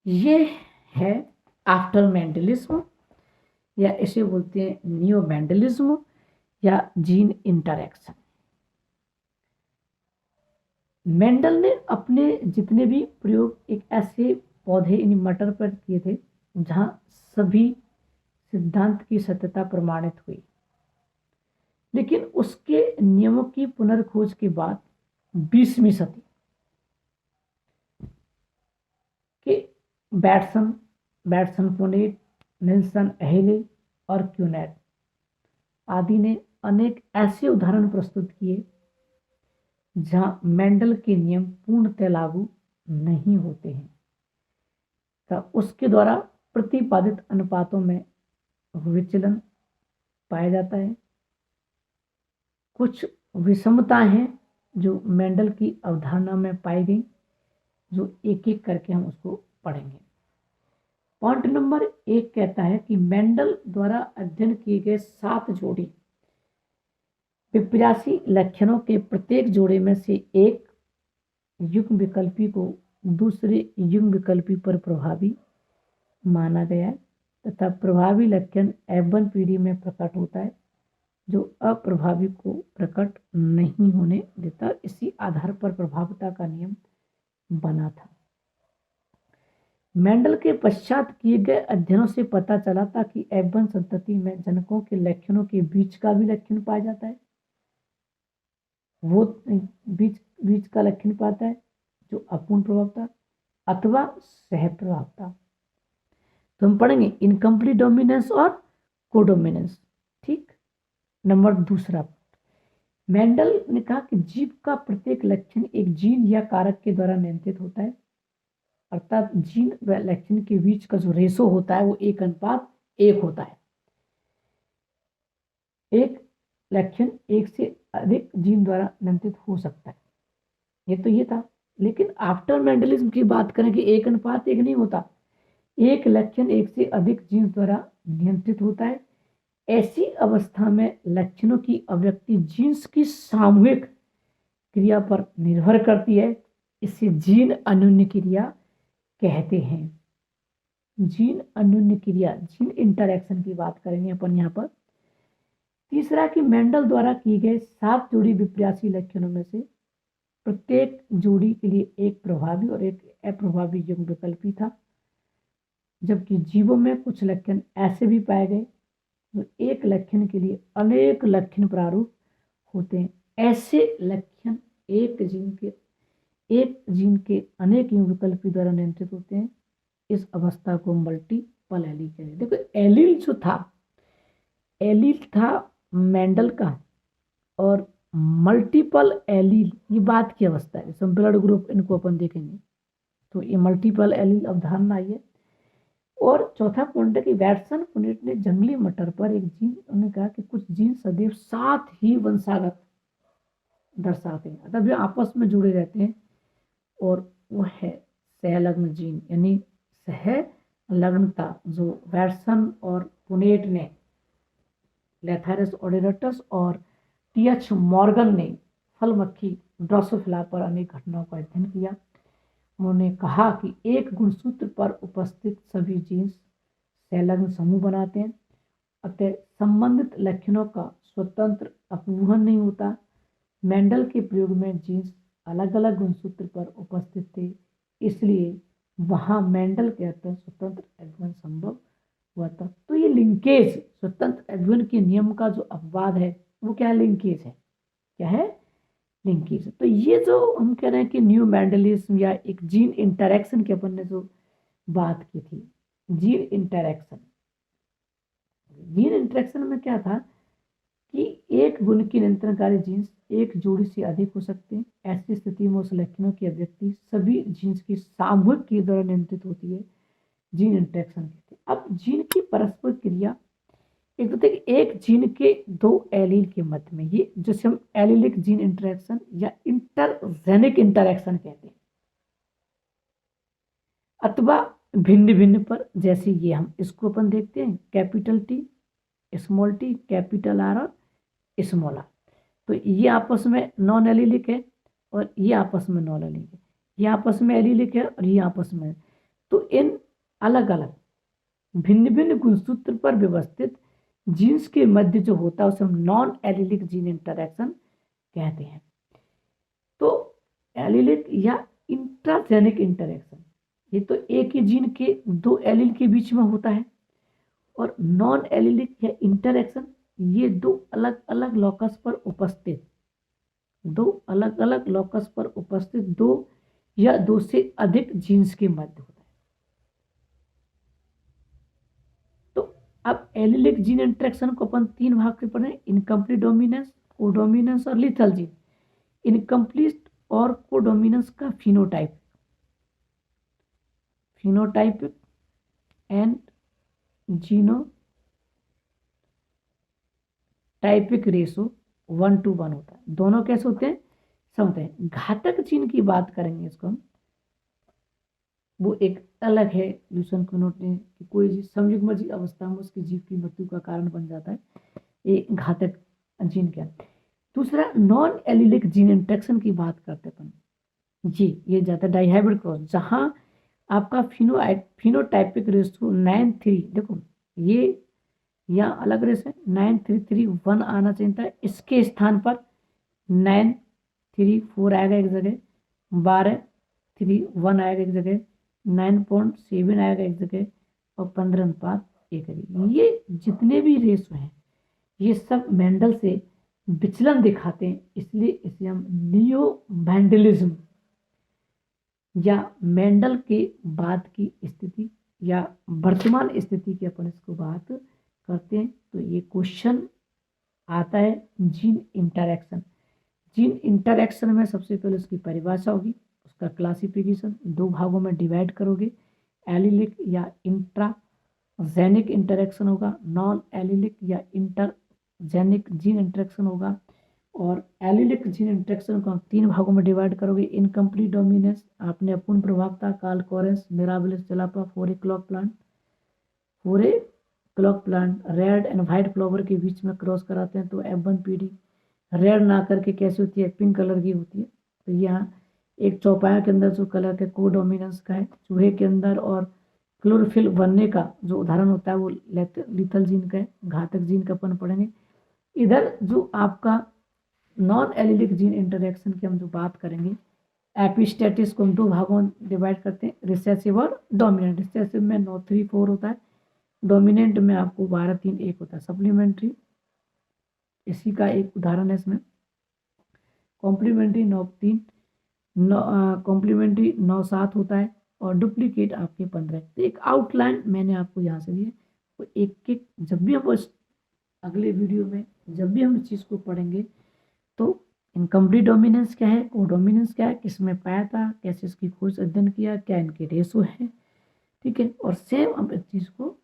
ये है after Mendelism, या इसे बोलते हैं नियो मेंडलिज्म या जीन इंटरैक्शन। मेंडल ने अपने जितने भी प्रयोग एक ऐसे पौधे यानी मटर पर किए थे जहां सभी सिद्धांत की सत्यता प्रमाणित हुई, लेकिन उसके नियमों की पुनर्खोज के बाद 20वीं सदी के बैटसन बैटसन पुनेट, निल्सन एहले और क्यूनेट आदि ने अनेक ऐसे उदाहरण प्रस्तुत किए जहां मेंडल के नियम पूर्णतः लागू नहीं होते हैं, तो उसके द्वारा प्रतिपादित अनुपातों में विचलन पाया जाता है। कुछ विषमताएं हैं जो मेंडल की अवधारणा में पाई गई, जो एक एक करके हम उसको पढ़ेंगे। पॉइंट नंबर 1 कहता है कि मेंडल द्वारा अध्ययन किए गए 7 जोड़ी विपर्यासी लक्षणों के प्रत्येक जोड़े में से एक युग्म विकल्पी को दूसरे युग्म विकल्पी पर प्रभावी माना गया है, तथा प्रभावी लक्षण F1 पीढ़ी में प्रकट होता है जो अप्रभावी को प्रकट नहीं होने देता। इसी आधार पर प्रभावता का नियम बना था। मेंडल के पश्चात किए गए अध्ययनों से पता चला था कि F1 संतति में जनकों के लक्षणों के बीच का भी लक्षण पाया जाता है, वो बीच का लक्षण पाता है जो अपूर्ण प्रभावता अथवा सह प्रभावता। तो हम पढ़ेंगे इनकम्प्लीट डोमिनेंस और कोडोमिनेंस। ठीक। नंबर दूसरा, मेंडल ने कहा कि जीव का प्रत्येक लक्षण एक जीन या कारक के द्वारा नियंत्रित होता है, अर्थात जीन व लक्षण के बीच का जो रेशो होता है वो 1:1 होता है। एक लक्षण एक से अधिक जीन द्वारा नियंत्रित हो सकता है। ये था, लेकिन आफ्टर मेंडलिज्म की बात करें कि 1:1 नहीं होता, एक लक्षण एक से अधिक जीन्स द्वारा नियंत्रित होता है। ऐसी अवस्था में लक्षणों की अभिव्यक्ति जीन्स की सामूहिक क्रिया पर निर्भर करती है। इसे जीन अन्योन्य क्रिया कहते हैं। जीन अन्योन्य क्रिया, जीन इंटरैक्शन की बात करेंगे अपन यहाँ पर। तीसरा कि मेंडल द्वारा किए गए 7 जोड़ी विपर्यासी लक्षणों में से प्रत्येक जोड़ी के लिए एक प्रभावी और एक अप्रभावी युग्म विकल्पी था, जबकि जीवों में कुछ लक्षण ऐसे भी पाए गए तो एक लक्षण के लिए अनेक लक्षण प्रारूप होते हैं। ऐसे लक्षण एक जीन के अनेक युग्म विकल्पी द्वारा नियंत्रित होते हैं। इस अवस्था को मल्टीपल एलील कहते हैं। देखो एलील जो था, एलील था मेंडल का, और मल्टीपल एलील ये बात की अवस्था है। सब ब्लड ग्रुप इनको अपन देखेंगे तो ये मल्टीपल एलील अवधारणा आई है। और चौथा पॉइंट है कि वैटसन पुनेट ने जंगली मटर पर एक जीन, उन्होंने कहा कि कुछ जीन सदैव साथ ही वंशागत दर्शाते हैं, अतः वे आपस में जुड़े रहते हैं, और वो है सहलग्न जीन, यानी सहलग्नता, जो वैटसन और पुनेट ने, लेथारिस ओडेरटस और टीएच मॉर्गन ने फल मक्खी ड्रोसोफिला पर अनेक घटनाओं का अध्ययन किया। उन्होंने कहा कि एक गुणसूत्र पर उपस्थित सभी जीन्स सहलग्न समूह बनाते हैं, अतः संबंधित लक्षणों का स्वतंत्र अपवहन नहीं होता। मेंडल के प्रयोग में जीन्स अलग अलग गुणसूत्र पर उपस्थित थे, इसलिए वहां मेंडल के अंतर स्वतंत्र अपवहन संभव हुआ था। तो ये लिंकेज, स्वतंत्र अपवहन के नियम का जो अपवाद है वो क्या है? लिंकेज है। क्या है? लिंकेज। तो ये जो हम कह रहे हैं कि न्यू मेंडलिज्म या एक जीन इंटरैक्शन की अपन ने जो बात की थी, जीन इंटरैक्शन में क्या था कि एक गुण की नियंत्रणकारी जीन्स एक जोड़ी से अधिक हो सकते हैं। ऐसी स्थिति में उस लक्षणों की अभिव्यक्ति सभी जीन्स की सामूहिक क्रिया द्वारा नियंत्रित होती है, जीन इंटरैक्शन कहते हैं। अब जीन की परस्पर क्रिया, एक तो एक जीन के 2 एलील के मध्य में, ये जिसे हम एलिलिक जीन इंटरैक्शन या इंटरजेनिक इंटरैक्शन कहते हैं, अथवा भिन्न भिन्न पर, जैसे ये हम इसको अपन देखते हैं capital T, small T, capital R और स्मॉल आर। तो ये आपस में नॉन एलिलिक है और ये आपस में नॉन एलिलिक है, ये आपस में एलिलिक है और ये आपस में। तो इन अलग अलग भिन्न भिन्न गुणसूत्र पर व्यवस्थित जीन्स के मध्य जो होता है उसे हम नॉन एलिलिक जीन इंटरैक्शन कहते हैं। तो एलिलिक या इंट्राजेनिक इंटरैक्शन, ये तो एक ही जीन के दो एलिल के बीच में होता है, और नॉन एलिलिक या इंटरैक्शन ये दो अलग अलग लॉकस पर उपस्थित दो या दो से अधिक जीन्स के मध्य होता है। तो अब एलिलिक जीन इंटरेक्शन को अपन तीन भाग से पढ़े, इनकम्प्लीट डोमिनेंस, कोडोमिनेंस और लीथल जीन। इनकम्प्लीट और कोडोमिनेंस का फिनोटाइपिक एंड जीनोटाइपिक रेशो 1:1 होता है। दोनों कैसे होते हैं, समझते हैं। घातक जीन की बात करेंगे इसको हम, वो एक अलग है ल्यूसन क्विनोट ने कि कोई जीव संयुग्मजीव अवस्था में उसकी जीव की मृत्यु का कारण बन जाता है, ये घातक जीन क्या। दूसरा नॉन एलिलिक जीन इंटरेक्शन की बात करते अपन जी, ये जाता है डाइहाइब्रिड क्रॉस, जहां आपका फिनोटाइपिक रेशो 9:3, देखो ये यहाँ अलग रेस है, 9:3:1 आना चाहिए था, इसके स्थान पर 9:3:4 आएगा एक जगह, 12:3:1 आएगा एक जगह, 9.7 आएगा एक जगह, और 15:1। ये जितने भी रेशो हैं ये सब मेंडल से विचलन दिखाते हैं, इसलिए इसे हम नियो मैंडलिज्म या मेंडल के बाद की स्थिति या वर्तमान स्थिति की अपन इसको बात करते हैं। तो ये क्वेश्चन आता है जीन इंटरैक्शन में सबसे पहले उसकी परिभाषा होगी, उसका क्लासिफिकेशन, दो भागों में डिवाइड करोगे, एलिलिक या इंट्राजेनिक इंटरैक्शन होगा, नॉन एलिलिक या इंटरजेनिक जीन इंटरैक्शन होगा, और एलिलिक जीन इंटरेक्शन को तीन भागों में डिवाइड करोगे, इनकम्प्लीट डोमिनेंस, आपने अपूर्ण प्रभावता, काल coherence, mirabilis जलापा, 4 clock plant red and white flower के बीच में क्रॉस कराते हैं तो F1PD रेड ना करके कैसी होती है, पिंक कलर की होती है। तो यहाँ एक चौपाया के अंदर जो कलर के कोडोमिनेंस का है, चूहे के अंदर और क्लोरोफिल बनने का जो उदाहरण होता है वो लीथल जीन का है, घातक जीन का अपन पढ़ेंगे। इधर जो आपका नॉन एलिलिक जीन इंटरैक्शन की हम जो बात करेंगे, एपिस्टेटिस को हम दो भागों में डिवाइड करते हैं, रिसेसिव और डोमिनेंट। रिसेसिव में 9:3:4 होता है, डोमिनेंट में आपको 12:3:1 होता है। सप्लीमेंट्री इसी का एक उदाहरण है इसमें, कॉम्प्लीमेंट्री 9:7 होता है, और डुप्लीकेट आपके 15। तो एक आउटलाइन मैंने आपको यहाँ से दिए, तो एक जब भी हम अगले वीडियो में जब भी हम इस चीज़ को पढ़ेंगे तो इनकम्प्लीट डोमिनेंस क्या है, कोडोमिनेंस क्या है, किसमें पाया था, कैसे इसकी खोज अध्ययन किया, क्या इनके रेशो है, ठीक है। और सेम हम इस चीज़ को